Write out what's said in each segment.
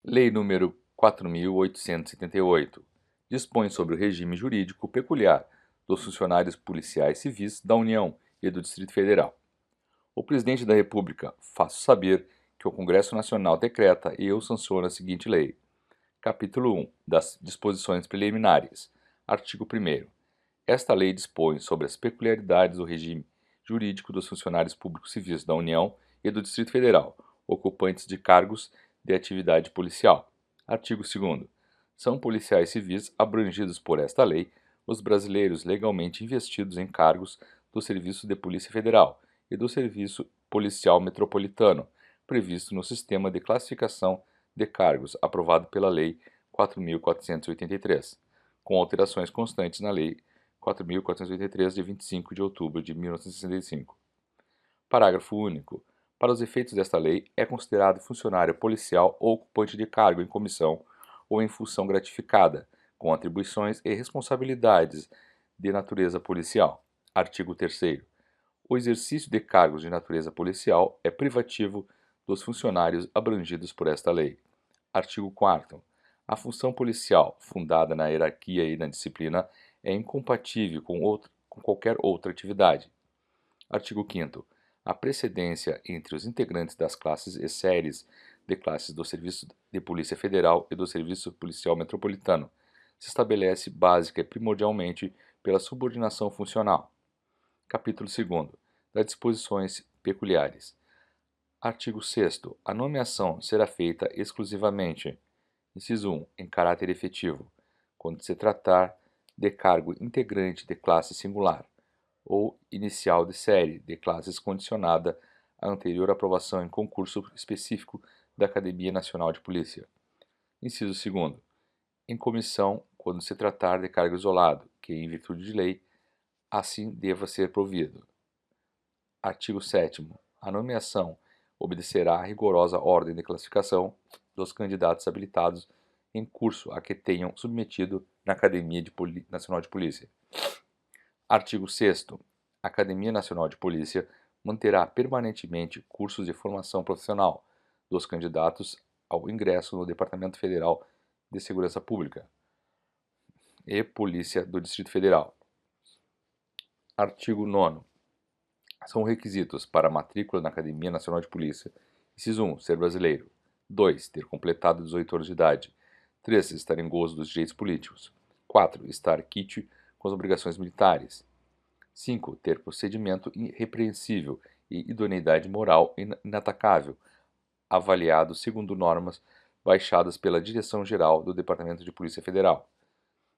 Lei nº 4.878 dispõe sobre o regime jurídico peculiar dos funcionários policiais civis da União e do Distrito Federal. O Presidente da República faço saber que o Congresso Nacional decreta e eu sanciono a seguinte lei. Capítulo 1 das Disposições Preliminares. Artigo 1º. Esta lei dispõe sobre as peculiaridades do regime jurídico dos funcionários públicos civis da União e do Distrito Federal, ocupantes de cargos de atividade policial. Artigo 2º. São policiais civis abrangidos por esta lei os brasileiros legalmente investidos em cargos do Serviço de Polícia Federal e do Serviço Policial Metropolitano, previsto no Sistema de Classificação de Cargos aprovado pela Lei 4.483, com alterações constantes na Lei 4.483, de 25 de outubro de 1965. Parágrafo único. Para os efeitos desta lei, é considerado funcionário policial ou ocupante de cargo em comissão ou em função gratificada, com atribuições e responsabilidades de natureza policial. Artigo 3º. O exercício de cargos de natureza policial é privativo dos funcionários abrangidos por esta lei. Artigo 4º. A função policial, fundada na hierarquia e na disciplina, é incompatível com qualquer outra atividade. Artigo 5º. A precedência entre os integrantes das classes e séries de classes do Serviço de Polícia Federal e do Serviço Policial Metropolitano se estabelece básica e primordialmente pela subordinação funcional. Capítulo 2º. Das disposições peculiares. Artigo 6º. A nomeação será feita exclusivamente, inciso 1, em caráter efetivo, quando se tratar de cargo integrante de classe singular ou inicial de série de classes condicionada à anterior aprovação em concurso específico da Academia Nacional de Polícia. Inciso 2º. Em comissão, quando se tratar de cargo isolado, que, em virtude de lei, assim deva ser provido. Artigo 7º. A nomeação obedecerá à rigorosa ordem de classificação dos candidatos habilitados em curso a que tenham submetido na Academia Nacional de Polícia. Artigo 6º. A Academia Nacional de Polícia manterá permanentemente cursos de formação profissional dos candidatos ao ingresso no Departamento Federal de Segurança Pública e Polícia do Distrito Federal. Artigo 9º. São requisitos para a matrícula na Academia Nacional de Polícia: inciso 1, ser brasileiro; 2, ter completado 18 anos de idade; 3, estar em gozo dos direitos políticos; 4, estar quite com as obrigações militares; 5, ter procedimento irrepreensível e idoneidade moral inatacável, avaliado segundo normas baixadas pela Direção-Geral do Departamento de Polícia Federal;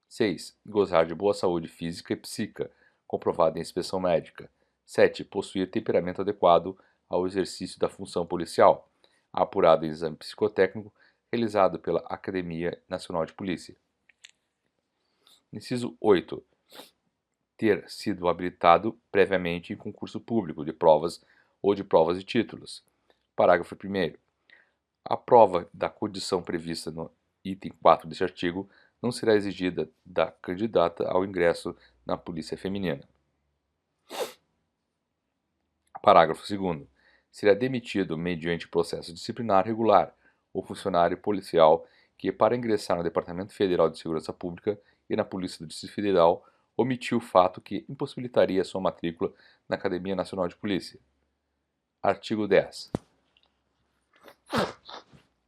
6, gozar de boa saúde física e psíquica, comprovada em inspeção médica; 7, possuir temperamento adequado ao exercício da função policial, apurado em exame psicotécnico realizado pela Academia Nacional de Polícia. Inciso 8. Ter sido habilitado previamente em concurso público de provas ou de provas e títulos. Parágrafo 1º. A prova da condição prevista no item 4 deste artigo não será exigida da candidata ao ingresso na Polícia Feminina. Parágrafo 2º. Será demitido mediante processo disciplinar regular o funcionário policial que, para ingressar no Departamento Federal de Segurança Pública e na Polícia do Distrito Federal, omitiu o fato que impossibilitaria sua matrícula na Academia Nacional de Polícia. Artigo 10.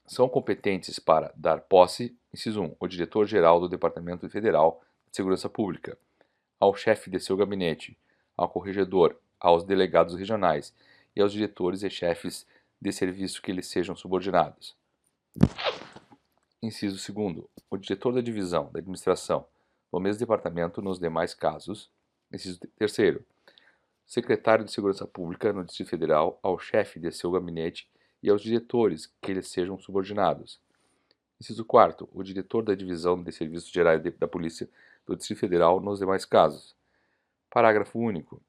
São competentes para dar posse, inciso 1, o diretor-geral do Departamento Federal de Segurança Pública, ao chefe de seu gabinete, ao corregedor, aos delegados regionais e aos diretores e chefes de serviço que lhes sejam subordinados. Inciso 2º. O diretor da divisão da administração do mesmo departamento nos demais casos. Inciso 3º. Secretário de Segurança Pública no Distrito Federal, ao chefe de seu gabinete e aos diretores que lhes sejam subordinados. Inciso 4º. O diretor da divisão de serviços gerais da Polícia do Distrito Federal nos demais casos. Parágrafo único.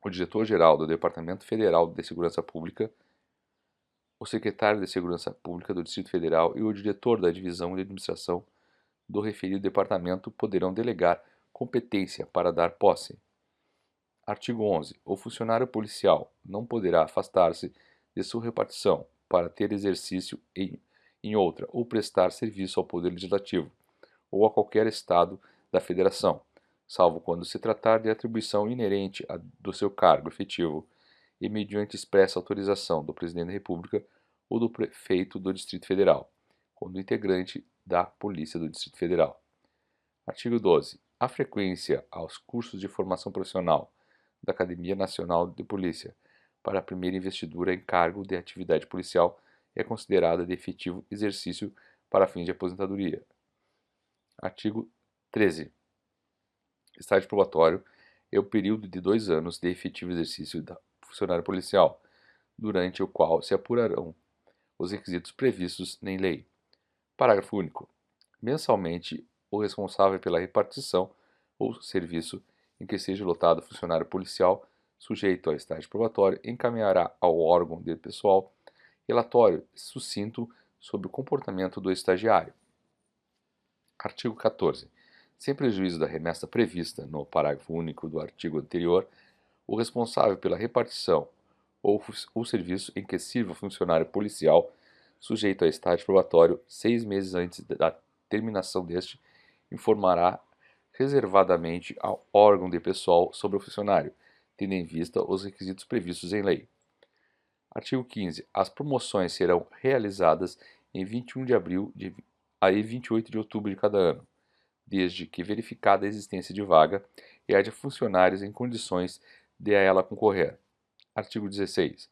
O diretor-geral do Departamento Federal de Segurança Pública, o secretário de Segurança Pública do Distrito Federal e o diretor da divisão de administração do referido departamento poderão delegar competência para dar posse. Artigo 11. O funcionário policial não poderá afastar-se de sua repartição para ter exercício em em outra, ou prestar serviço ao Poder Legislativo, ou a qualquer Estado da Federação, salvo quando se tratar de atribuição inerente do seu cargo efetivo e mediante expressa autorização do Presidente da República ou do Prefeito do Distrito Federal, quando integrante da Polícia do Distrito Federal. Artigo 12. A frequência aos cursos de formação profissional da Academia Nacional de Polícia para a primeira investidura em cargo de atividade policial é considerada de efetivo exercício para fins de aposentadoria. Artigo 13. Estágio probatório é o período de 2 anos de efetivo exercício da funcionário policial, durante o qual se apurarão os requisitos previstos em lei. Parágrafo único. Mensalmente, o responsável pela repartição ou serviço em que seja lotado funcionário policial sujeito ao estágio probatório encaminhará ao órgão de pessoal relatório sucinto sobre o comportamento do estagiário. Artigo 14. Sem prejuízo da remessa prevista no parágrafo único do artigo anterior, o responsável pela repartição ou serviço em que sirva funcionário policial sujeito a estágio probatório 6 meses antes da terminação deste, informará reservadamente ao órgão de pessoal sobre o funcionário, tendo em vista os requisitos previstos em lei. Artigo 15. As promoções serão realizadas em 21 de abril a 28 de outubro de cada ano, desde que verificada a existência de vaga e haja funcionários em condições de a ela concorrer. Artigo 16.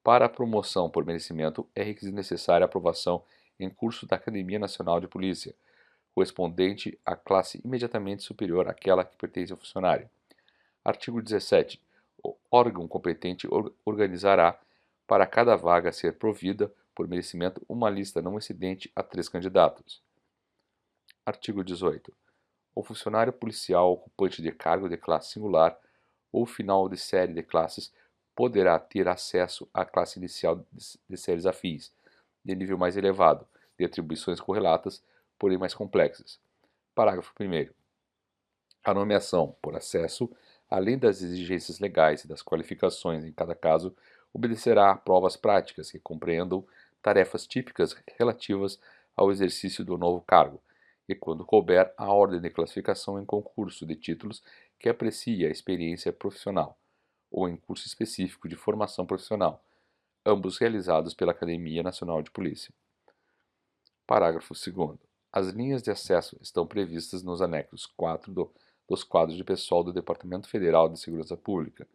Para a promoção por merecimento, é requisito necessária a aprovação em curso da Academia Nacional de Polícia, correspondente à classe imediatamente superior àquela que pertence ao funcionário. Artigo 17. O órgão competente organizará, para cada vaga a ser provida por merecimento, uma lista não excedente a 3 candidatos. Artigo 18. O funcionário policial ocupante de cargo de classe singular ou final de série de classes poderá ter acesso à classe inicial de séries afins, de nível mais elevado, de atribuições correlatas, porém mais complexas. Parágrafo 1º. A nomeação por acesso, além das exigências legais e das qualificações em cada caso, obedecerá a provas práticas que compreendam tarefas típicas relativas ao exercício do novo cargo, e, quando couber, a ordem de classificação em concurso de títulos que aprecie a experiência profissional, ou em curso específico de formação profissional, ambos realizados pela Academia Nacional de Polícia. Parágrafo 2º. As linhas de acesso estão previstas nos anexos 4 dos quadros de pessoal do Departamento Federal de Segurança Pública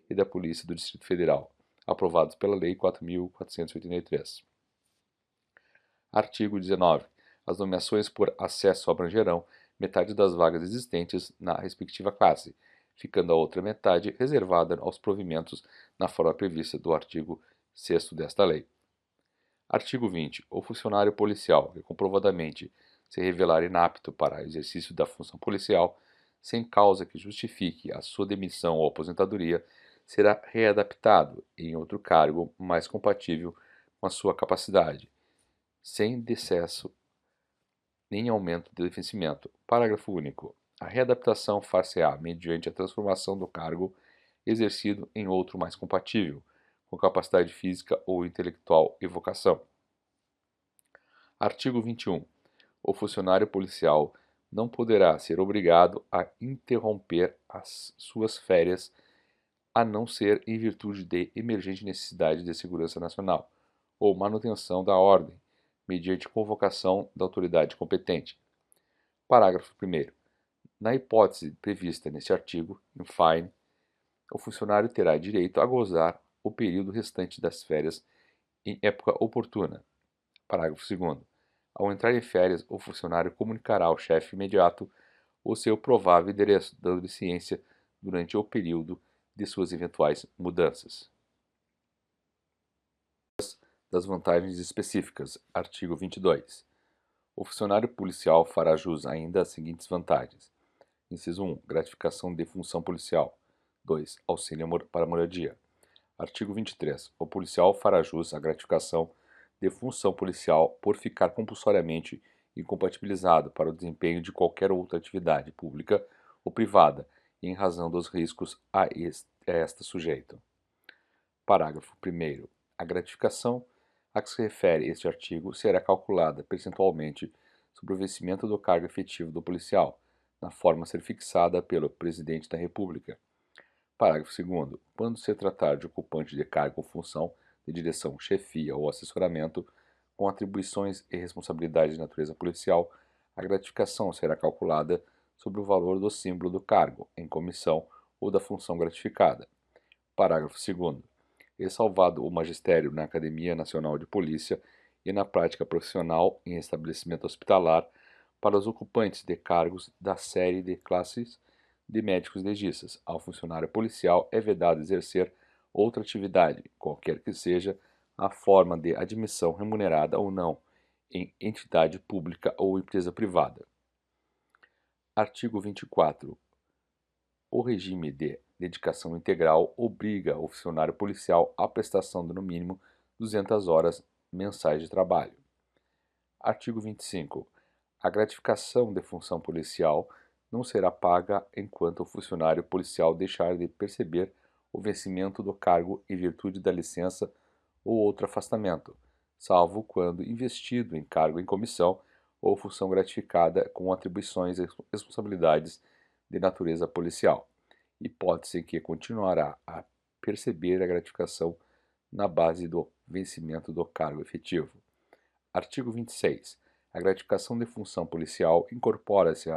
e da Polícia do Distrito Federal, aprovados pela Lei 4.483. Artigo 19. As nomeações por acesso abrangerão metade das vagas existentes na respectiva classe, ficando a outra metade reservada aos provimentos na forma prevista do artigo 6º desta lei. Artigo 20. O funcionário policial que comprovadamente se revelar inapto para exercício da função policial, sem causa que justifique a sua demissão ou aposentadoria, será readaptado em outro cargo mais compatível com a sua capacidade, sem decesso nem aumento de vencimento. Parágrafo único. A readaptação far-se-á mediante a transformação do cargo exercido em outro mais compatível, com capacidade física ou intelectual e vocação. Artigo 21. O funcionário policial não poderá ser obrigado a interromper as suas férias, a não ser em virtude de emergente necessidade de segurança nacional ou manutenção da ordem, mediante convocação da autoridade competente. Parágrafo 1º. Na hipótese prevista neste artigo, in fine, o funcionário terá direito a gozar o período restante das férias em época oportuna. Parágrafo 2º. Ao entrar em férias, o funcionário comunicará ao chefe imediato o seu provável endereço, dando ciência durante o período de suas eventuais mudanças. Das vantagens específicas. Artigo 22. O funcionário policial fará jus ainda às seguintes vantagens. Inciso 1. Gratificação de função policial. 2. Auxílio para moradia. Artigo 23. O policial fará jus à gratificação de função policial por ficar compulsoriamente incompatibilizado para o desempenho de qualquer outra atividade pública ou privada, em razão dos riscos a esta sujeito. Parágrafo 1º. A gratificação a que se refere este artigo será calculada percentualmente sobre o vencimento do cargo efetivo do policial, na forma a ser fixada pelo Presidente da República. Parágrafo 2º. Quando se tratar de ocupante de cargo ou função de direção, chefia ou assessoramento, com atribuições e responsabilidades de natureza policial, a gratificação será calculada sobre o valor do símbolo do cargo, em comissão ou da função gratificada. Parágrafo 2º. Ressalvado o magistério na Academia Nacional de Polícia e na prática profissional em estabelecimento hospitalar para os ocupantes de cargos da série de classes de médicos legistas, ao funcionário policial é vedado exercer outra atividade, qualquer que seja a forma de admissão remunerada ou não, em entidade pública ou empresa privada. Artigo 24. O regime de dedicação integral obriga o funcionário policial à prestação de no mínimo 200 horas mensais de trabalho. Artigo 25. A gratificação de função policial não será paga enquanto o funcionário policial deixar de perceber o vencimento do cargo em virtude da licença ou outro afastamento, salvo quando investido em cargo em comissão ou função gratificada com atribuições e responsabilidades de natureza policial, hipótese em que continuará a perceber a gratificação na base do vencimento do cargo efetivo. Artigo 26. A gratificação de função policial incorpora-se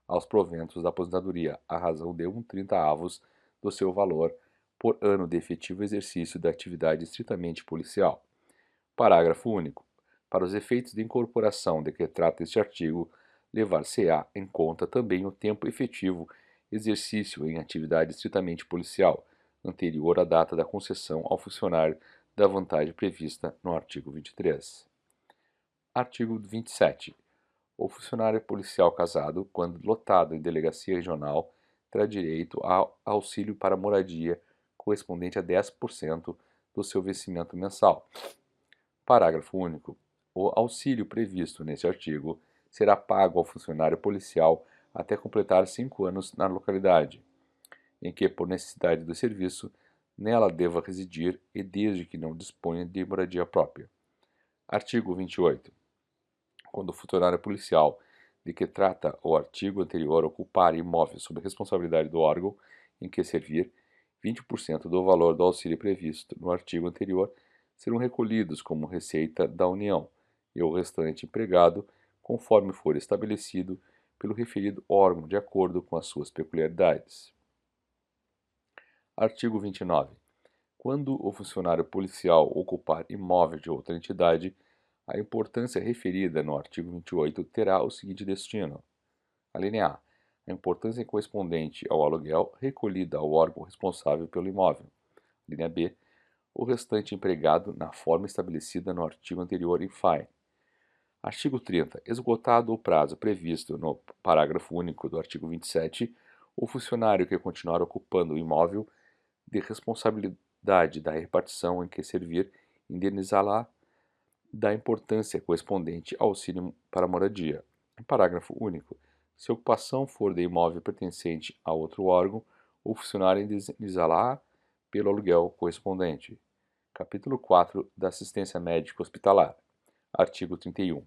aos proventos da aposentadoria, à razão de 1/30 do seu valor por ano de efetivo exercício da atividade estritamente policial. Parágrafo único. Para os efeitos de incorporação de que trata este artigo, levar-se-á em conta também o tempo efetivo exercício em atividade estritamente policial, anterior à data da concessão ao funcionário da vantagem prevista no artigo 23. Artigo 27. O funcionário policial casado, quando lotado em delegacia regional, terá direito ao auxílio para moradia correspondente a 10% do seu vencimento mensal. Parágrafo único. O auxílio previsto neste artigo será pago ao funcionário policial até completar 5 anos na localidade, em que, por necessidade do serviço, nela deva residir e desde que não disponha de moradia própria. Artigo 28. Quando o funcionário policial de que trata o artigo anterior ocupar imóvel sob responsabilidade do órgão em que servir, 20% do valor do auxílio previsto no artigo anterior serão recolhidos como receita da União e o restante empregado conforme for estabelecido pelo referido órgão de acordo com as suas peculiaridades. Artigo 29. Quando o funcionário policial ocupar imóvel de outra entidade, a importância referida no artigo 28 terá o seguinte destino. Alínea A. A importância correspondente ao aluguel recolhida ao órgão responsável pelo imóvel. Alínea B. O restante empregado na forma estabelecida no artigo anterior em FAI. Artigo 30. Esgotado o prazo previsto no parágrafo único do artigo 27, o funcionário que continuar ocupando o imóvel de responsabilidade da repartição em que servir indenizá-la da importância correspondente ao auxílio para moradia. Parágrafo único. Se a ocupação for de imóvel pertencente a outro órgão, o funcionário indenizá-la pelo aluguel correspondente. Capítulo 4 da Assistência Médica Hospitalar. Artigo 31.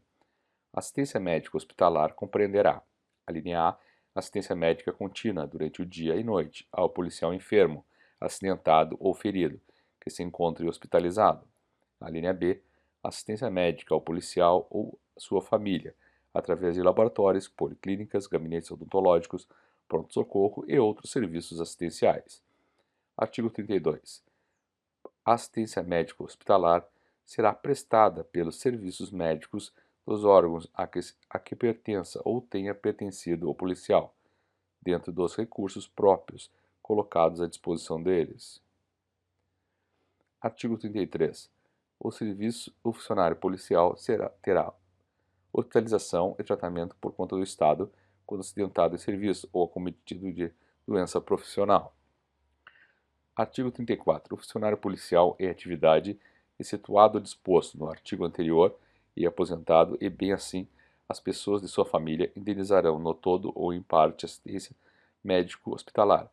Assistência médica hospitalar compreenderá: alínea A. Assistência médica contínua durante o dia e noite ao policial enfermo, acidentado ou ferido, que se encontre hospitalizado. Alínea B. Assistência médica ao policial ou sua família, através de laboratórios, policlínicas, gabinetes odontológicos, pronto-socorro e outros serviços assistenciais. Artigo 32. A assistência médica hospitalar será prestada pelos serviços médicos dos órgãos a que pertença ou tenha pertencido o policial, dentro dos recursos próprios colocados à disposição deles. Artigo 33. O funcionário policial terá hospitalização e tratamento por conta do Estado quando acidentado em serviço ou acometido de doença profissional. Artigo 34. O funcionário policial em atividade, excetuado o disposto no artigo anterior, e aposentado, e bem assim as pessoas de sua família, indenizarão no todo ou em parte a assistência médico-hospitalar,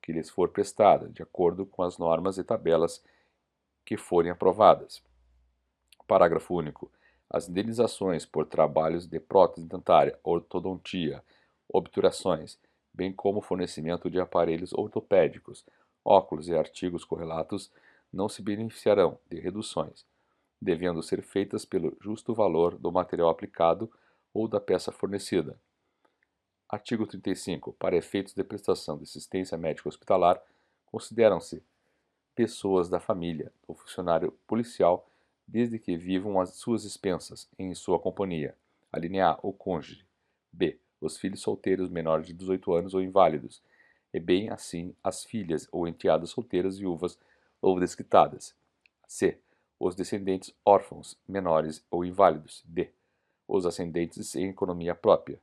que lhes for prestada, de acordo com as normas e tabelas que forem aprovadas. Parágrafo único. As indenizações por trabalhos de prótese dentária, ortodontia, obturações, bem como fornecimento de aparelhos ortopédicos, óculos e artigos correlatos, não se beneficiarão de reduções, devendo ser feitas pelo justo valor do material aplicado ou da peça fornecida. Artigo 35. Para efeitos de prestação de assistência médica hospitalar, consideram-se pessoas da família do funcionário policial desde que vivam às suas expensas em sua companhia. Alínea A. O cônjuge. B. Os filhos solteiros menores de 18 anos ou inválidos, e bem assim as filhas ou enteadas solteiras, viúvas ou desquitadas. C. Os descendentes órfãos, menores ou inválidos. D. Os ascendentes em economia própria.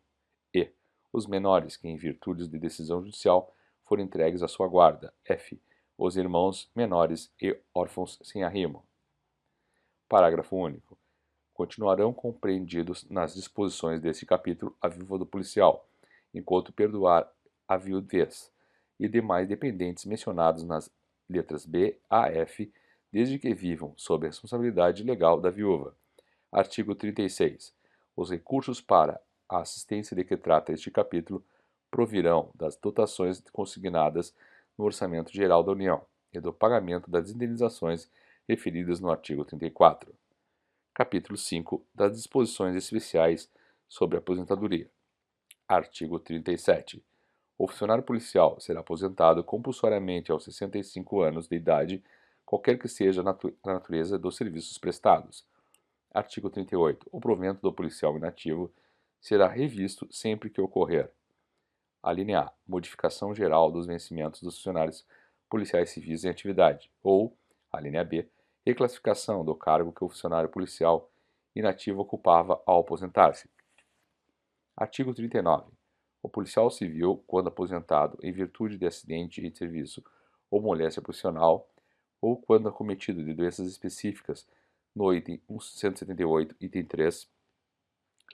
E. Os menores que, em virtude de decisão judicial, forem entregues à sua guarda. F. Os irmãos menores e órfãos sem arrimo. Parágrafo único. Continuarão compreendidos nas disposições deste capítulo a viúva do policial, enquanto perdurar a viuvez, e demais dependentes mencionados nas letras B a F, desde que vivam sob a responsabilidade legal da viúva. Artigo 36. Os recursos para a assistência de que trata este capítulo provirão das dotações consignadas no Orçamento Geral da União e do pagamento das indenizações referidas no artigo 34. Capítulo 5 das disposições especiais sobre aposentadoria. Artigo 37. O funcionário policial será aposentado compulsoriamente aos 65 anos de idade, qualquer que seja a natureza dos serviços prestados. Artigo 38. O provento do policial inativo será revisto sempre que ocorrer. Alínea A. Modificação geral dos vencimentos dos funcionários policiais civis em atividade. Ou, alínea B. Reclassificação do cargo que o funcionário policial inativo ocupava ao aposentar-se. Artigo 39. O policial civil, quando aposentado em virtude de acidente de serviço ou moléstia profissional, ou quando acometido de doenças específicas, no item 178, item 3,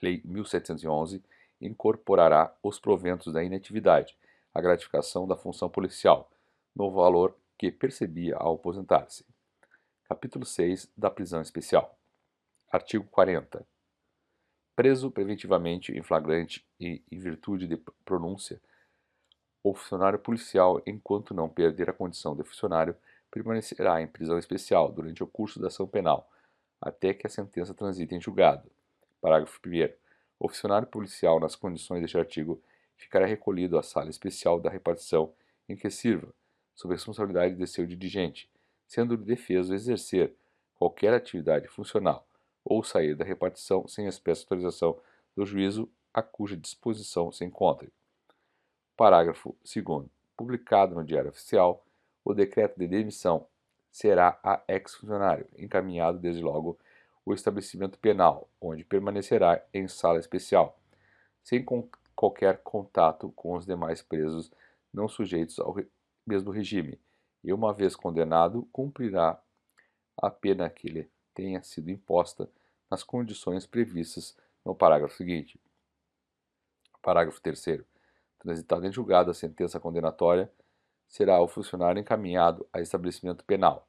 Lei 1711, incorporará os proventos da inatividade, a gratificação da função policial, no valor que percebia ao aposentar-se. Capítulo 6 da prisão especial. Artigo 40. Preso preventivamente em flagrante e em virtude de pronúncia, o funcionário policial, enquanto não perder a condição de funcionário, permanecerá em prisão especial durante o curso da ação penal, até que a sentença transite em julgado. Parágrafo 1º. O funcionário policial, nas condições deste artigo, ficará recolhido à sala especial da repartição em que sirva, sob a responsabilidade de seu dirigente, sendo-lhe defeso exercer qualquer atividade funcional ou sair da repartição sem a expressa autorização do juízo a cuja disposição se encontre. Parágrafo 2º. Publicado no Diário Oficial, o decreto de demissão será a ex-funcionário, encaminhado desde logo o estabelecimento penal, onde permanecerá em sala especial, sem qualquer contato com os demais presos não sujeitos ao mesmo regime, e uma vez condenado, cumprirá a pena que lhe tenha sido imposta nas condições previstas no parágrafo seguinte. Parágrafo 3º. Transitada em julgado a sentença condenatória, será o funcionário encaminhado a estabelecimento penal,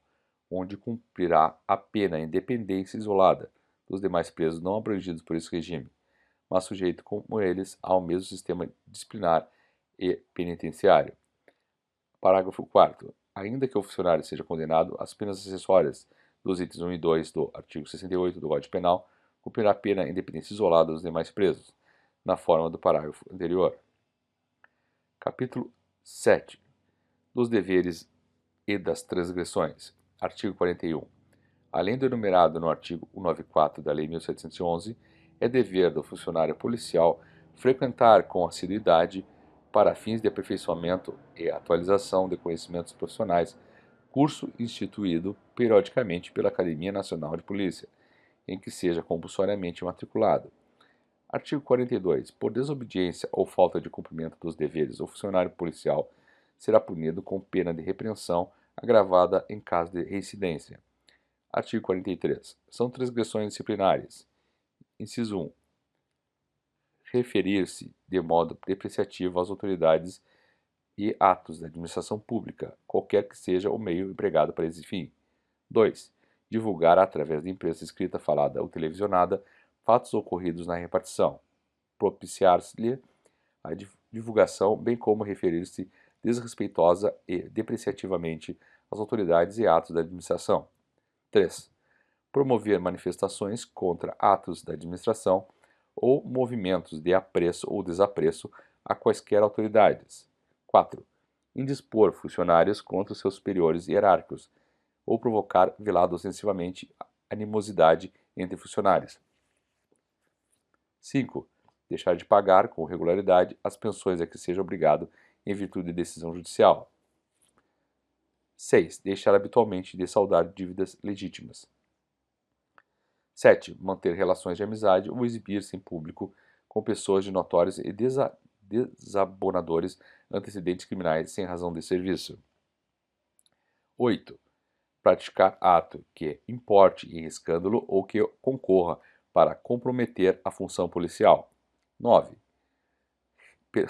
onde cumprirá a pena em dependência isolada dos demais presos não abrangidos por esse regime, mas sujeito como eles ao mesmo sistema disciplinar e penitenciário. Parágrafo 4º. Ainda que o funcionário seja condenado às penas acessórias dos itens 1 e 2 do artigo 68 do Código Penal, cumprirá a pena em dependência isolada dos demais presos, na forma do parágrafo anterior. Capítulo 7. Dos deveres e das transgressões. Artigo 41. Além do enumerado no artigo 194 da Lei 1711, é dever do funcionário policial frequentar com assiduidade, para fins de aperfeiçoamento e atualização de conhecimentos profissionais, curso instituído periodicamente pela Academia Nacional de Polícia, em que seja compulsoriamente matriculado. Artigo 42. Por desobediência ou falta de cumprimento dos deveres, o funcionário policial será punido com pena de repreensão agravada em caso de reincidência. Artigo 43. São transgressões disciplinares. Inciso 1. Referir-se de modo depreciativo às autoridades e atos da administração pública, qualquer que seja o meio empregado para esse fim. 2. divulgar através da imprensa escrita, falada ou televisionada fatos ocorridos na repartição, propiciar-lhe a divulgação, bem como referir-se desrespeitosa e depreciativamente às autoridades e atos da administração. 3. Promover manifestações contra atos da administração ou movimentos de apreço ou desapreço a quaisquer autoridades. 4. Indispor funcionários contra os seus superiores hierárquicos ou provocar velado ostensivamente animosidade entre funcionários. 5. Deixar de pagar com regularidade as pensões a que seja obrigado em virtude de decisão judicial. 6. Deixar habitualmente de saldar dívidas legítimas. 7. Manter relações de amizade ou exibir-se em público com pessoas de notórios e desabonadores antecedentes criminais sem razão de serviço. 8. Praticar ato que importe em escândalo ou que concorra para comprometer a função policial. 9.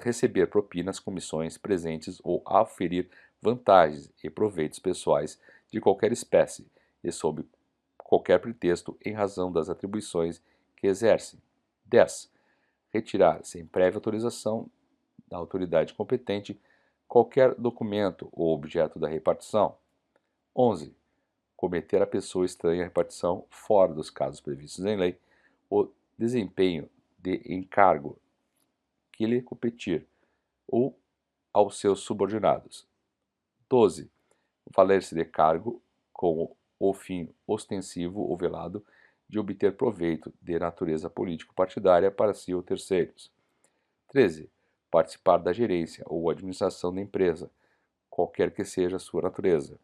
Receber propinas, comissões, presentes ou aferir vantagens e proveitos pessoais de qualquer espécie e sob qualquer pretexto em razão das atribuições que exerce. 10. Retirar, sem prévia autorização da autoridade competente, qualquer documento ou objeto da repartição. 11. Cometer a pessoa estranha à repartição, fora dos casos previstos em lei, o desempenho de encargo que lhe competir ou aos seus subordinados. 12. Valer-se de cargo com o fim ostensivo ou velado de obter proveito de natureza político-partidária para si ou terceiros. 13. Participar da gerência ou administração da empresa, qualquer que seja a sua natureza.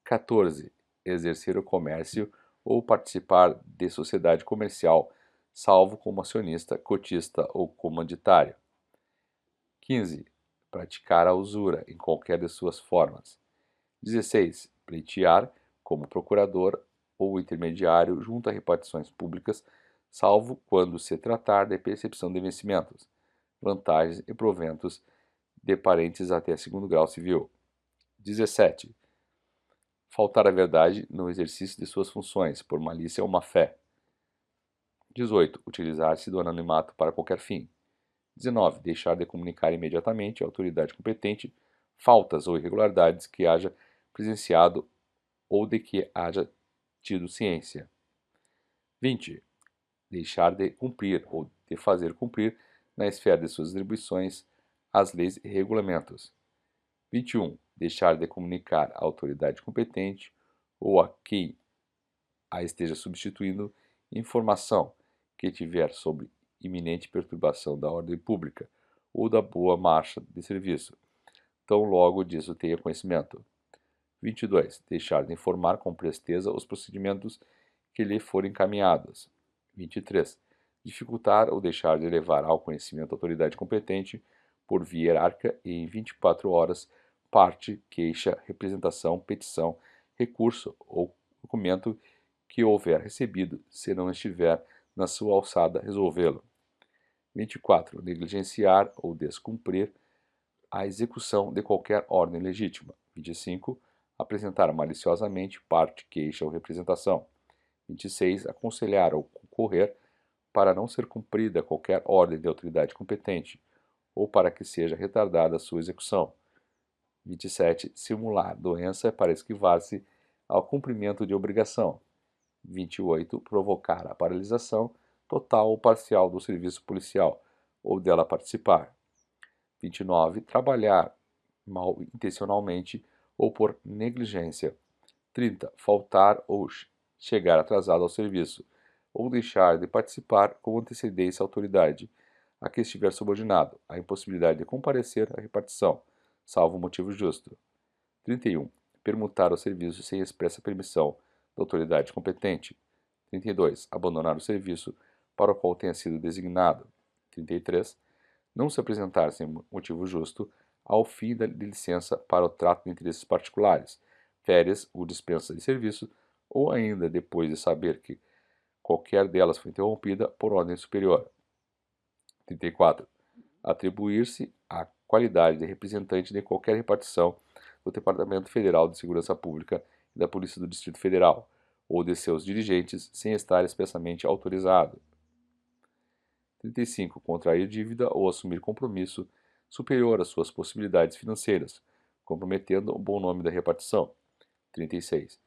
14. Exercer o comércio ou participar de sociedade comercial, salvo como acionista, cotista ou comanditário. 15. Praticar a usura em qualquer de suas formas. 16. Pleitear como procurador ou intermediário junto a repartições públicas, salvo quando se tratar de percepção de vencimentos, vantagens e proventos de parentes até segundo grau civil. 17. Faltar à verdade no exercício de suas funções, por malícia ou má-fé. 18. Utilizar-se do anonimato para qualquer fim. 19. Deixar de comunicar imediatamente à autoridade competente faltas ou irregularidades que haja presenciado ou de que haja tido ciência. 20. Deixar de cumprir ou de fazer cumprir, na esfera de suas atribuições, as leis e regulamentos. 21. Deixar de comunicar à autoridade competente ou a quem a esteja substituindo informação que tiver sobre iminente perturbação da ordem pública ou da boa marcha de serviço, tão logo disso tenha conhecimento. 22. Deixar de informar com presteza os procedimentos que lhe forem encaminhados. 23. Dificultar ou deixar de levar ao conhecimento da autoridade competente, por via hierárquica e em 24 horas, parte, queixa, representação, petição, recurso ou documento que houver recebido, se não estiver na sua alçada, resolvê-lo. 24. Negligenciar ou descumprir a execução de qualquer ordem legítima. 25. Apresentar maliciosamente parte, queixa ou representação. 26. Aconselhar ou concorrer para não ser cumprida qualquer ordem de autoridade competente ou para que seja retardada a sua execução. 27. Simular doença para esquivar-se ao cumprimento de obrigação. 28. Provocar a paralisação total ou parcial do serviço policial ou dela participar. 29. Trabalhar mal intencionalmente ou por negligência. 30. Faltar ou chegar atrasado ao serviço, ou deixar de participar com antecedência à autoridade a que estiver subordinado, a impossibilidade de comparecer à repartição, salvo motivo justo. 31. Permutar o serviço sem expressa permissão da autoridade competente. 32. Abandonar o serviço para o qual tenha sido designado. 33. Não se apresentar sem motivo justo ao fim da licença para o trato de interesses particulares, férias ou dispensa de serviço, ou ainda depois de saber que qualquer delas foi interrompida por ordem superior. 34. Atribuir-se a qualidade de representante de qualquer repartição do Departamento Federal de Segurança Pública da Polícia do Distrito Federal ou de seus dirigentes sem estar expressamente autorizado. 35. Contrair dívida ou assumir compromisso superior às suas possibilidades financeiras, comprometendo o bom nome da repartição. 36.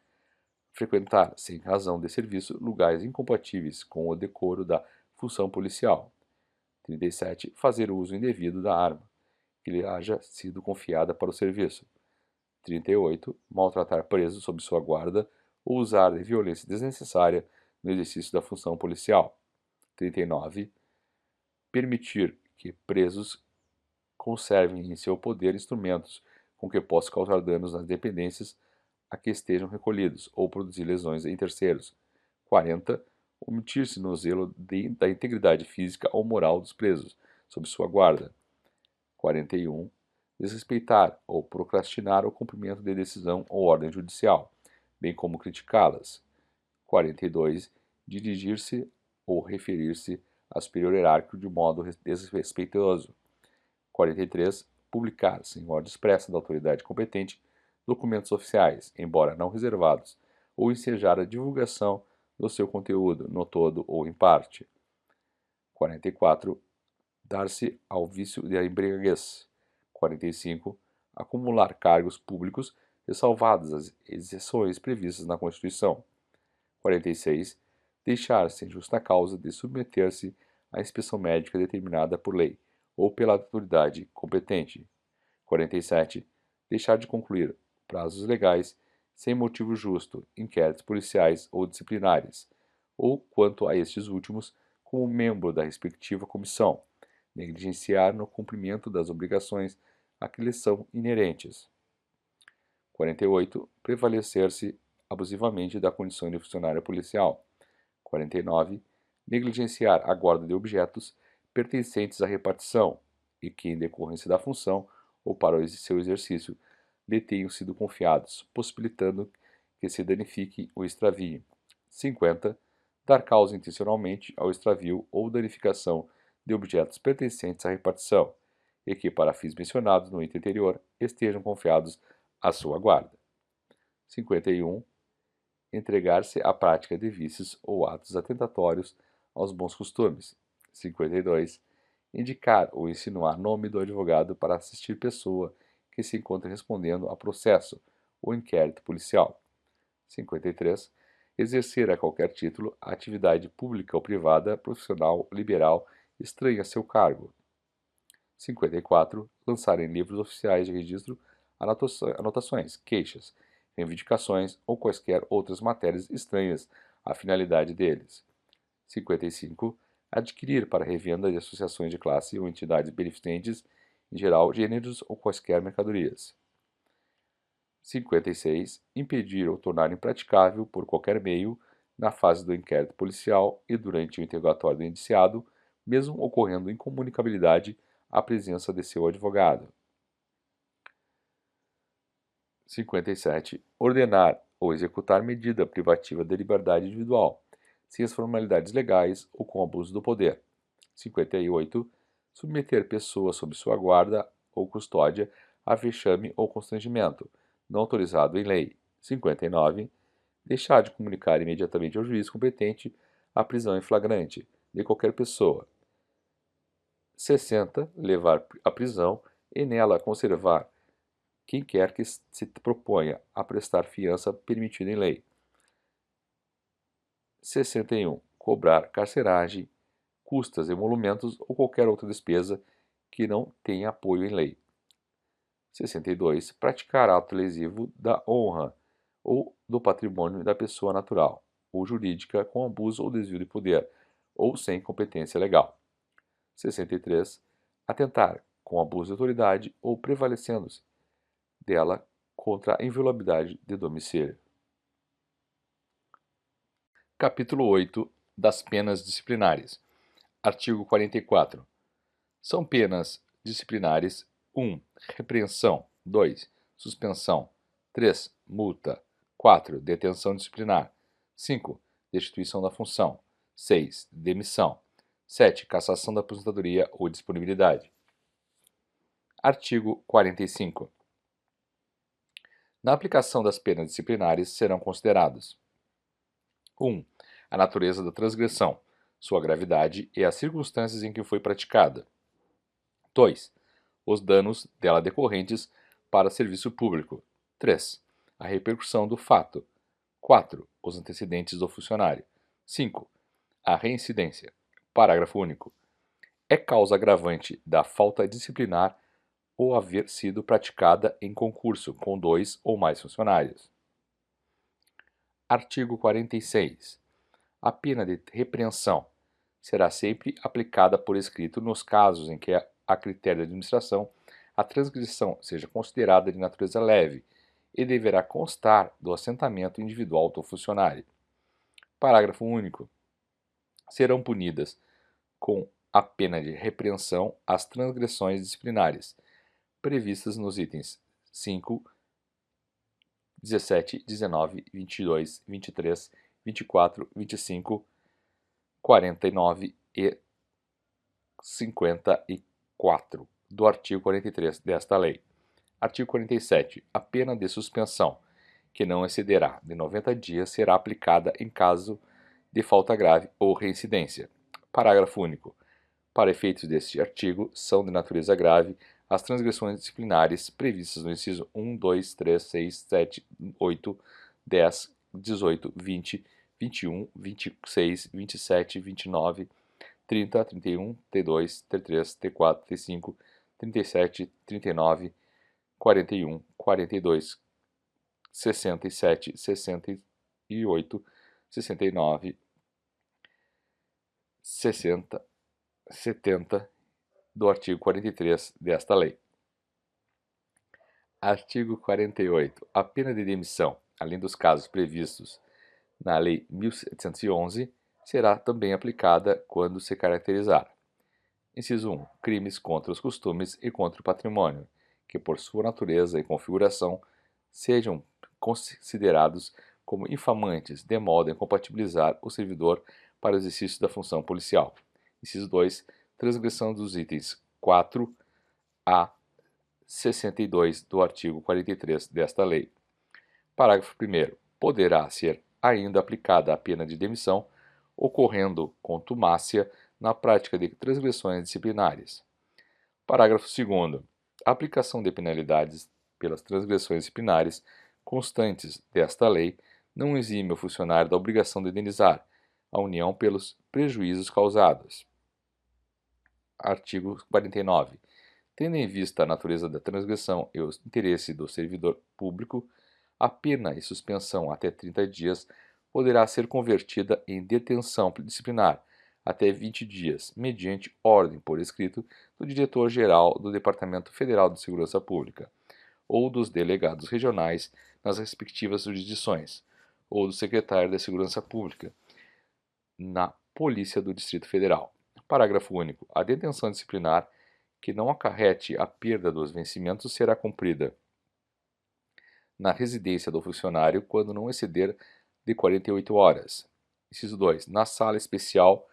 Frequentar, sem razão de serviço, lugares incompatíveis com o decoro da função policial. 37. Fazer uso indevido da arma, que lhe haja sido confiada para o serviço. 38. Maltratar presos sob sua guarda ou usar de violência desnecessária no exercício da função policial. 39. Permitir que presos conservem em seu poder instrumentos com que possam causar danos nas dependências a que estejam recolhidos ou produzir lesões em terceiros. 40. Omitir-se no zelo da integridade física ou moral dos presos, sob sua guarda. 41. Desrespeitar ou procrastinar o cumprimento de decisão ou ordem judicial, bem como criticá-las. 42. Dirigir-se ou referir-se a superior hierárquico de modo desrespeitoso. 43. Publicar, sem ordem expressa da autoridade competente, documentos oficiais, embora não reservados, ou ensejar a divulgação do seu conteúdo, no todo ou em parte. 44. Dar-se ao vício de embriaguez. 45. Acumular cargos públicos, ressalvadas as exceções previstas na Constituição. 46. Deixar sem justa causa de submeter-se à inspeção médica determinada por lei ou pela autoridade competente. 47. Deixar de concluir prazos legais sem motivo justo, inquéritos policiais ou disciplinares, ou, quanto a estes últimos, como membro da respectiva comissão, negligenciar no cumprimento das obrigações a que lhes são inerentes. 48. Prevalecer-se abusivamente da condição de funcionário policial. 49. Negligenciar a guarda de objetos pertencentes à repartição e que, em decorrência da função ou para o seu exercício, lhe tenham sido confiados, possibilitando que se danifique o extravio. 50. Dar causa intencionalmente ao extravio ou danificação de objetos pertencentes à repartição e que, para fins mencionados no item anterior, estejam confiados à sua guarda. 51. Entregar-se à prática de vícios ou atos atentatórios aos bons costumes. 52. Indicar ou insinuar nome do advogado para assistir pessoa que se encontra respondendo a processo ou inquérito policial. 53. Exercer a qualquer título a atividade pública ou privada, profissional, liberal, estranha a seu cargo. 54. Lançar em livros oficiais de registro anotações, queixas, reivindicações ou quaisquer outras matérias estranhas à finalidade deles. 55. Adquirir para revenda de associações de classe ou entidades beneficentes, em geral, gêneros ou quaisquer mercadorias. 56. Impedir ou tornar impraticável, por qualquer meio, na fase do inquérito policial e durante o interrogatório do indiciado, mesmo ocorrendo incomunicabilidade, a presença de seu advogado. 57. Ordenar ou executar medida privativa de liberdade individual, sem as formalidades legais ou com abuso do poder. 58. Submeter pessoa sob sua guarda ou custódia a vexame ou constrangimento, não autorizado em lei. 59. Deixar de comunicar imediatamente ao juiz competente a prisão em flagrante de qualquer pessoa. 60. Levar à prisão e nela conservar quem quer que se proponha a prestar fiança permitida em lei. 61. Cobrar carceragem, custas, emolumentos ou qualquer outra despesa que não tenha apoio em lei. 62. Praticar ato lesivo da honra ou do patrimônio da pessoa natural ou jurídica com abuso ou desvio de poder ou sem competência legal. 63. Atentar com abuso de autoridade ou prevalecendo-se dela contra a inviolabilidade de domicílio. Capítulo 8 das penas disciplinares. Artigo 44. São penas disciplinares: 1. Repreensão. 2. Suspensão. 3. Multa. 4. Detenção disciplinar. 5. Destituição da função. 6. Demissão. 7. Cassação da aposentadoria ou disponibilidade. Artigo 45. Na aplicação das penas disciplinares serão considerados: 1. A natureza da transgressão, sua gravidade e as circunstâncias em que foi praticada. 2. Os danos dela decorrentes para serviço público. 3. A repercussão do fato. 4. Os antecedentes do funcionário. 5. A reincidência. Parágrafo único. É causa agravante da falta disciplinar ou haver sido praticada em concurso com 2 ou mais funcionários. Artigo 46. A pena de repreensão será sempre aplicada por escrito nos casos em que, a critério da administração, a transgressão seja considerada de natureza leve e deverá constar do assentamento individual do funcionário. Parágrafo único. Serão punidas com a pena de repreensão as transgressões disciplinares previstas nos itens 5, 17, 19, 22, 23, 24, 25, 49 e 54 do artigo 43 desta lei. Artigo 47. A pena de suspensão, que não excederá de 90 dias, será aplicada em caso de falta grave ou reincidência. Parágrafo único. Para efeitos deste artigo, são de natureza grave as transgressões disciplinares previstas no inciso 1, 2, 3, 6, 7, 8, 10, 18, 20, 21, 26, 27, 29, 30, 31, T2, T3, T4, T5, 37, 39, 41, 42, 67, 68, 69, 60, 70 do artigo 43 desta lei. Artigo 48. A pena de demissão, além dos casos previstos na Lei 1711, será também aplicada quando se caracterizar: inciso 1. Crimes contra os costumes e contra o patrimônio, que por sua natureza e configuração sejam considerados como infamantes, de modo a incompatibilizar o servidor para o exercício da função policial. Inciso 2. Transgressão dos itens 4 a 62 do artigo 43 desta lei. Parágrafo 1º. Poderá ser ainda aplicada a pena de demissão, ocorrendo contumácia na prática de transgressões disciplinares. Parágrafo 2º. A aplicação de penalidades pelas transgressões disciplinares constantes desta lei não exime o funcionário da obrigação de indenizar a União pelos prejuízos causados. Artigo 49. Tendo em vista a natureza da transgressão e o interesse do servidor público, a pena e suspensão até 30 dias poderá ser convertida em detenção disciplinar até 20 dias, mediante ordem por escrito do Diretor-Geral do Departamento Federal de Segurança Pública, ou dos delegados regionais nas respectivas jurisdições, ou do Secretário da Segurança Pública, na Polícia do Distrito Federal. Parágrafo único. A detenção disciplinar que não acarrete a perda dos vencimentos será cumprida na residência do funcionário quando não exceder de 48 horas. Inciso 2. Na sala especial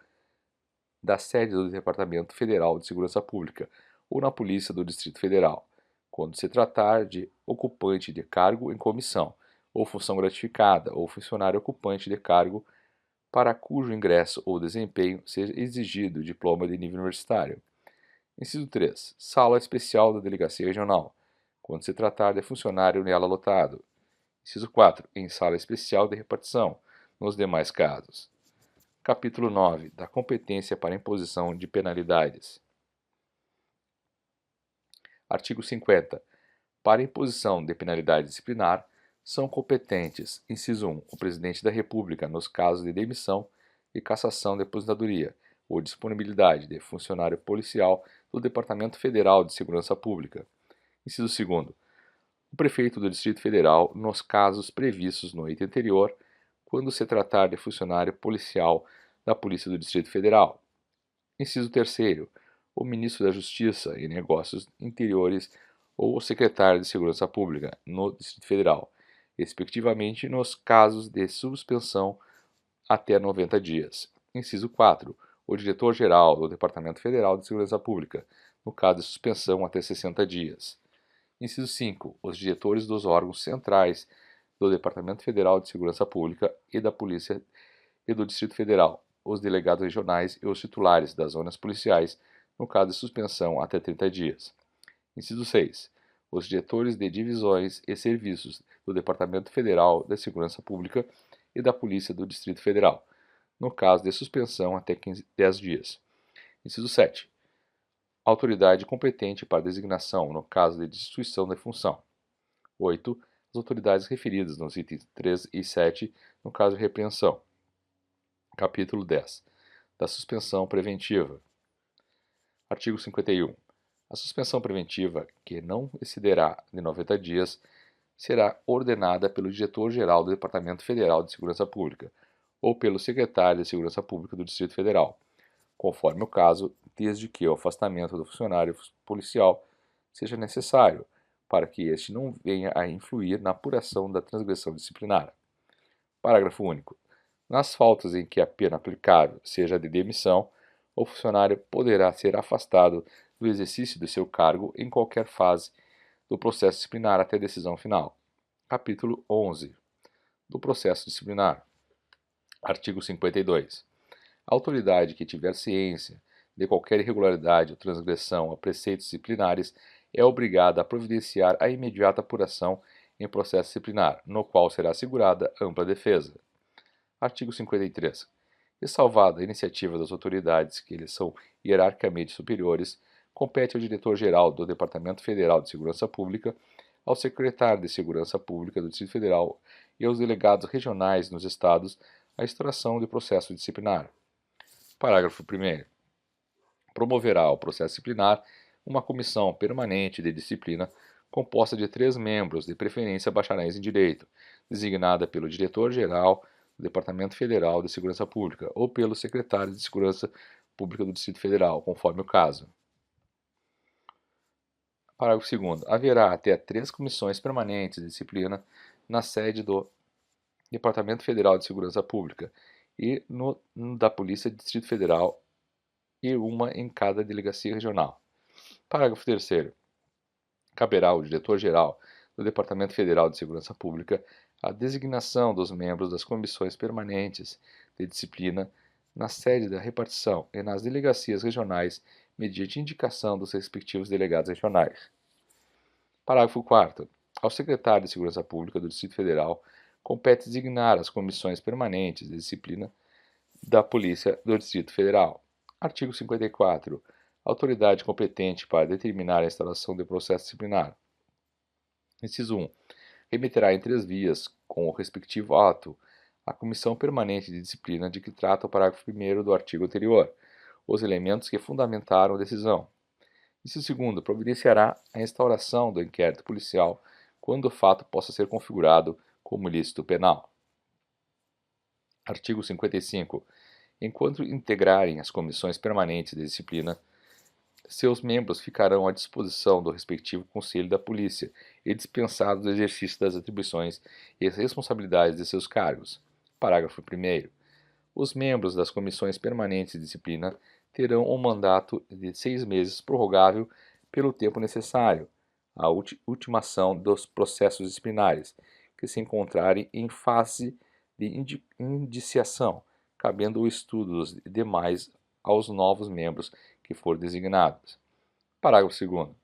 da sede do Departamento Federal de Segurança Pública ou na Polícia do Distrito Federal, quando se tratar de ocupante de cargo em comissão ou função gratificada ou funcionário ocupante de cargo para cujo ingresso ou desempenho seja exigido diploma de nível universitário. Inciso 3. Sala especial da Delegacia Regional, quando se tratar de funcionário nela lotado. Inciso 4. Em sala especial de repartição, nos demais casos. Capítulo 9. Da competência para imposição de penalidades. Artigo 50. Para imposição de penalidade disciplinar, são competentes: inciso 1. O Presidente da República, nos casos de demissão e cassação de aposentadoria ou disponibilidade de funcionário policial do Departamento Federal de Segurança Pública. Inciso 2º. O Prefeito do Distrito Federal, nos casos previstos no item anterior, quando se tratar de funcionário policial da Polícia do Distrito Federal. Inciso 3º. O Ministro da Justiça e Negócios Interiores ou o Secretário de Segurança Pública no Distrito Federal, respectivamente nos casos de suspensão até 90 dias. Inciso 4. O Diretor-Geral do Departamento Federal de Segurança Pública, no caso de suspensão até 60 dias. Inciso 5. Os diretores dos órgãos centrais do Departamento Federal de Segurança Pública e da Polícia e do Distrito Federal, os delegados regionais e os titulares das zonas policiais, no caso de suspensão até 30 dias. Inciso 6. Os diretores de divisões e serviços do Departamento Federal de Segurança Pública e da Polícia do Distrito Federal, no caso de suspensão até 10 dias. Inciso 7. Autoridade competente para designação no caso de destituição da função. 8. As autoridades referidas nos itens 3 e 7 no caso de repreensão. Capítulo 10. Da suspensão preventiva. Artigo 51. A suspensão preventiva, que não excederá de 90 dias, será ordenada pelo Diretor-Geral do Departamento Federal de Segurança Pública ou pelo Secretário de Segurança Pública do Distrito Federal, conforme o caso, desde que o afastamento do funcionário policial seja necessário, para que este não venha a influir na apuração da transgressão disciplinar. Parágrafo único. Nas faltas em que a pena aplicável seja de demissão, o funcionário poderá ser afastado do exercício de seu cargo em qualquer fase do processo disciplinar até a decisão final. Capítulo 11. Do processo disciplinar. Artigo 52. A autoridade que tiver ciência de qualquer irregularidade ou transgressão a preceitos disciplinares é obrigada a providenciar a imediata apuração em processo disciplinar, no qual será assegurada ampla defesa. Artigo 53. Ressalvada a iniciativa das autoridades que lhes são hierarquicamente superiores, compete ao Diretor-Geral do Departamento Federal de Segurança Pública, ao Secretário de Segurança Pública do Distrito Federal e aos delegados regionais nos estados a instauração de processo disciplinar. Parágrafo 1º. Promoverá o processo disciplinar uma comissão permanente de disciplina composta de 3 membros, de preferência bacharéis em Direito, designada pelo Diretor-Geral do Departamento Federal de Segurança Pública ou pelo Secretário de Segurança Pública do Distrito Federal, conforme o caso. Parágrafo 2º. Haverá até 3 comissões permanentes de disciplina na sede do Departamento Federal de Segurança Pública e da Polícia do Distrito Federal e uma em cada delegacia regional. Parágrafo 3º. Caberá ao Diretor-Geral do Departamento Federal de Segurança Pública a designação dos membros das comissões permanentes de disciplina na sede da repartição e nas delegacias regionais mediante indicação dos respectivos delegados regionais. Parágrafo 4º. Ao Secretário de Segurança Pública do Distrito Federal compete designar as comissões permanentes de disciplina da Polícia do Distrito Federal. Artigo 54. Autoridade competente para determinar a instauração de processo disciplinar. Inciso 1. Remeterá em 3 vias, com o respectivo ato, à Comissão Permanente de Disciplina de que trata o parágrafo 1º do artigo anterior, os elementos que fundamentaram a decisão. Inciso 2. Providenciará a instauração do inquérito policial quando o fato possa ser configurado como ilícito penal. Artigo 55. Enquanto integrarem as comissões permanentes de disciplina, seus membros ficarão à disposição do respectivo Conselho da Polícia e dispensados do exercício das atribuições e responsabilidades de seus cargos. Parágrafo 1º. Os membros das comissões permanentes de disciplina terão um mandato de 6 meses prorrogável pelo tempo necessário à ultimação dos processos disciplinares, que se encontrarem em fase de indiciação, cabendo o estudo dos demais aos novos membros que forem designados. Parágrafo 2º.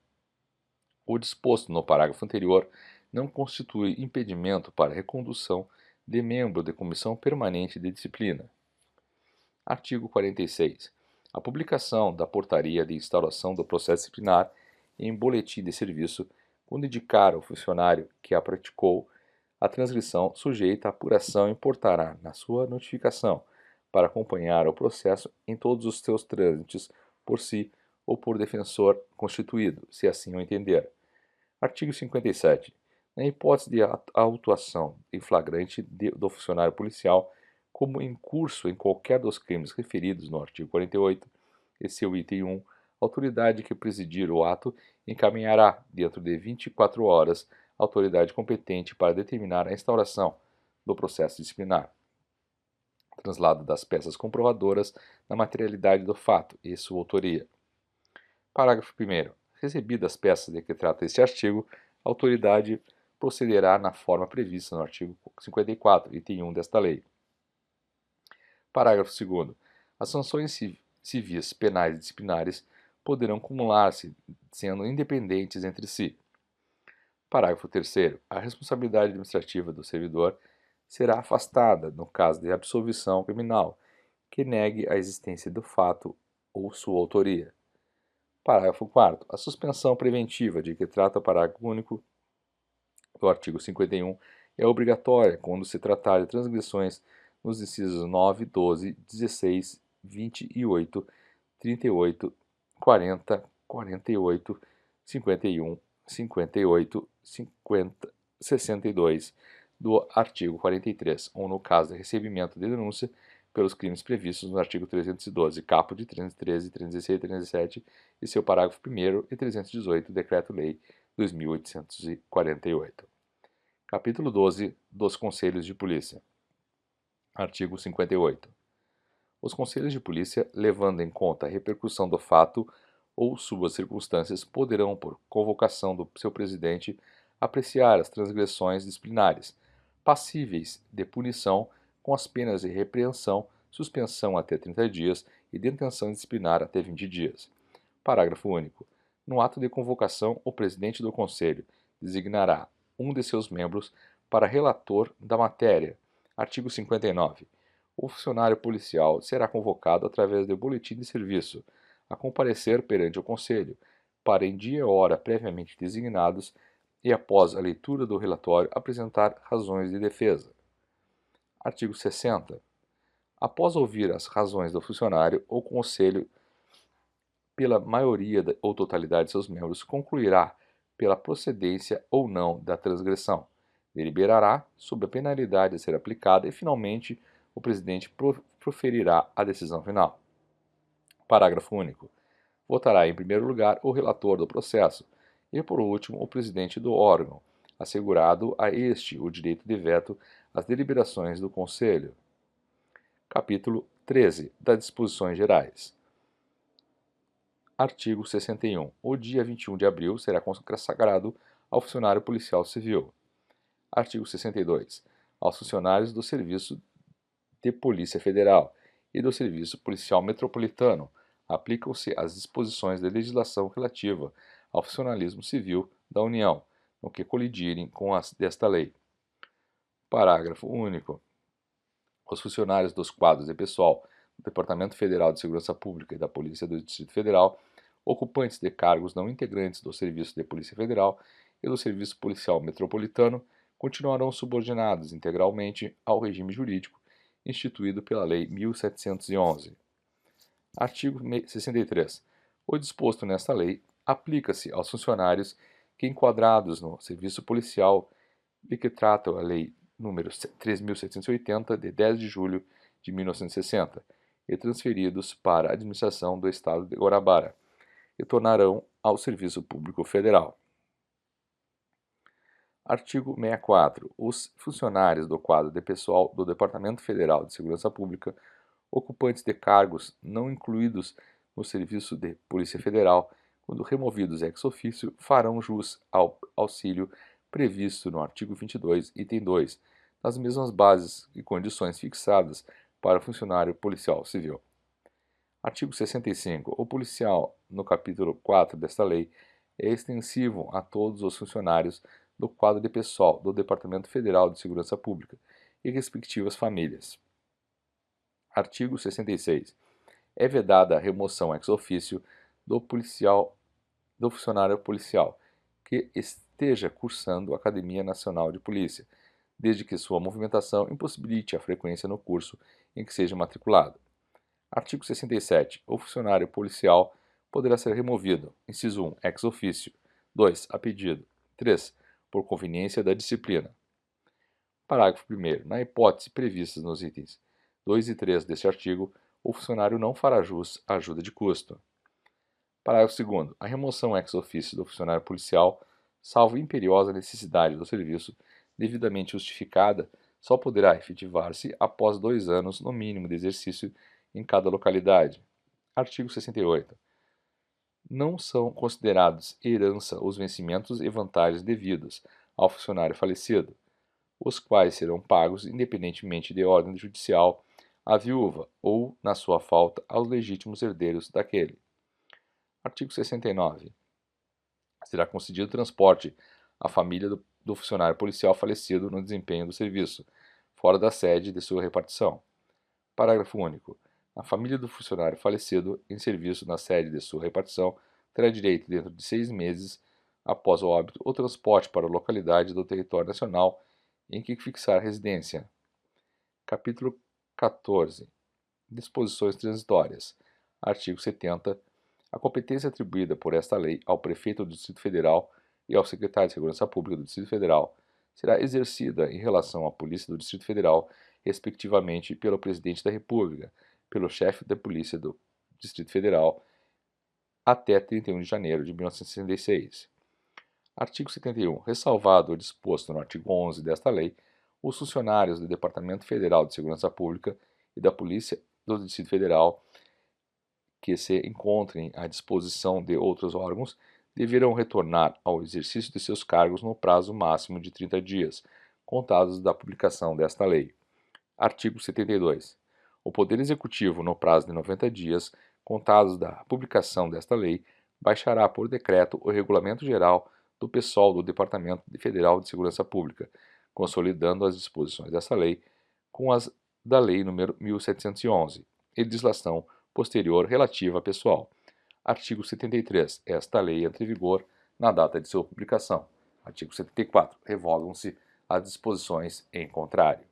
O disposto no parágrafo anterior não constitui impedimento para a recondução de membro de comissão permanente de disciplina. Artigo 46. A publicação da portaria de instauração do processo disciplinar em boletim de serviço, quando indicar ao funcionário que a praticou a transgressão sujeita à apuração, importará na sua notificação para acompanhar o processo em todos os seus trâmites por si ou por defensor constituído, se assim o entender. Artigo 57. Na hipótese de autuação em flagrante do funcionário policial, como em curso em qualquer dos crimes referidos no artigo 48, e seu item 1, a autoridade que presidir o ato encaminhará, dentro de 24 horas, a autoridade competente para determinar a instauração do processo disciplinar. Translado das peças comprovadoras da materialidade do fato e sua autoria. Parágrafo 1º. Recebidas as peças de que trata este artigo, a autoridade procederá na forma prevista no artigo 54, item 1 desta lei. Parágrafo 2º. As sanções civis, penais e disciplinares poderão acumular-se, sendo independentes entre si. Parágrafo 3º. A responsabilidade administrativa do servidor será afastada no caso de absolvição criminal, que negue a existência do fato ou sua autoria. Parágrafo 4º. A suspensão preventiva de que trata o parágrafo único do artigo 51 é obrigatória quando se tratar de transgressões nos incisos 9, 12, 16, 28, 38, 40, 48, 51, 58, 50, 62 do artigo 43, ou no caso de recebimento de denúncia pelos crimes previstos no artigo 312, caput de 313, 316 e 317 e seu parágrafo 1º e 318 do Decreto-Lei 2848. Capítulo 12 dos Conselhos de Polícia. Artigo 58. Os conselhos de polícia, levando em conta a repercussão do fato ou suas circunstâncias, poderão, por convocação do seu presidente, apreciar as transgressões disciplinares, passíveis de punição com as penas de repreensão, suspensão até 30 dias e detenção disciplinar até 20 dias. Parágrafo único. No ato de convocação, o presidente do conselho designará um de seus membros para relator da matéria. Artigo 59. O funcionário policial será convocado através do boletim de serviço a comparecer perante o Conselho, para em dia e hora previamente designados e após a leitura do relatório apresentar razões de defesa. Artigo 60. Após ouvir as razões do funcionário, o Conselho, pela maioria ou totalidade de seus membros, concluirá pela procedência ou não da transgressão. Deliberará sobre a penalidade a ser aplicada e, finalmente, o presidente proferirá a decisão final. Parágrafo único. Votará em primeiro lugar o relator do processo e, por último, o presidente do órgão, assegurado a este o direito de veto às deliberações do Conselho. Capítulo 13 das Disposições Gerais. Artigo 61. O dia 21 de abril será consagrado ao funcionário policial civil. Artigo 62. Aos funcionários do Serviço de Polícia Federal e do Serviço Policial Metropolitano aplicam-se as disposições da legislação relativa ao funcionalismo civil da União, no que colidirem com as desta lei. Parágrafo único. Os funcionários dos quadros de pessoal do Departamento Federal de Segurança Pública e da Polícia do Distrito Federal, ocupantes de cargos não integrantes do Serviço de Polícia Federal e do Serviço Policial Metropolitano, continuarão subordinados integralmente ao regime jurídico instituído pela Lei 1711. Artigo 63. O disposto nesta lei aplica-se aos funcionários que, enquadrados no serviço policial de que trata a Lei nº 3.780, de 10 de julho de 1960, e transferidos para a administração do Estado de Guanabara, e tornarão ao Serviço Público Federal. Artigo 64. Os funcionários do quadro de pessoal do Departamento Federal de Segurança Pública, ocupantes de cargos não incluídos no Serviço de Polícia Federal, quando removidos ex officio, farão jus ao auxílio previsto no artigo 22, item 2, nas mesmas bases e condições fixadas para o funcionário policial civil. Artigo 65. O policial, no capítulo 4 desta lei, é extensivo a todos os funcionários do quadro de pessoal do Departamento Federal de Segurança Pública e respectivas famílias. Artigo 66. É vedada a remoção ex officio do funcionário policial que esteja cursando a Academia Nacional de Polícia, desde que sua movimentação impossibilite a frequência no curso em que seja matriculado. Artigo 67. O funcionário policial poderá ser removido: inciso 1, ex officio; 2, a pedido; 3, por conveniência da disciplina. Parágrafo 1º. Na hipótese previstas nos itens 2 e 3 deste artigo, o funcionário não fará jus à ajuda de custo. Parágrafo 2º. A remoção ex officio do funcionário policial, salvo imperiosa necessidade do serviço devidamente justificada, só poderá efetivar-se após 2 anos, no mínimo, de exercício em cada localidade. Artigo 68. não são considerados herança os vencimentos e vantagens devidos ao funcionário falecido, os quais serão pagos independentemente de ordem judicial à viúva ou, na sua falta, aos legítimos herdeiros daquele. Artigo 69. Será concedido transporte à família do funcionário policial falecido no desempenho do serviço, fora da sede de sua repartição. Parágrafo único. A família do funcionário falecido em serviço na sede de sua repartição terá direito, dentro de 6 meses após o óbito, o transporte para a localidade do território nacional em que fixar residência. Capítulo 14. Disposições transitórias. Artigo 70. A competência atribuída por esta lei ao prefeito do Distrito Federal e ao secretário de Segurança Pública do Distrito Federal será exercida em relação à Polícia do Distrito Federal, respectivamente pelo Presidente da República, pelo chefe da Polícia do Distrito Federal, até 31 de janeiro de 1966. Artigo 71. Ressalvado o disposto no artigo 11 desta lei, os funcionários do Departamento Federal de Segurança Pública e da Polícia do Distrito Federal que se encontrem à disposição de outros órgãos deverão retornar ao exercício de seus cargos no prazo máximo de 30 dias, contados da publicação desta lei. Artigo 72. O Poder Executivo, no prazo de 90 dias, contados da publicação desta lei, baixará por decreto o Regulamento Geral do PSOL do Departamento Federal de Segurança Pública, consolidando as disposições desta lei com as da Lei nº 1711, e legislação posterior relativa a pessoal. Artigo 73. Esta lei entra em vigor na data de sua publicação. Artigo 74. Revogam-se as disposições em contrário.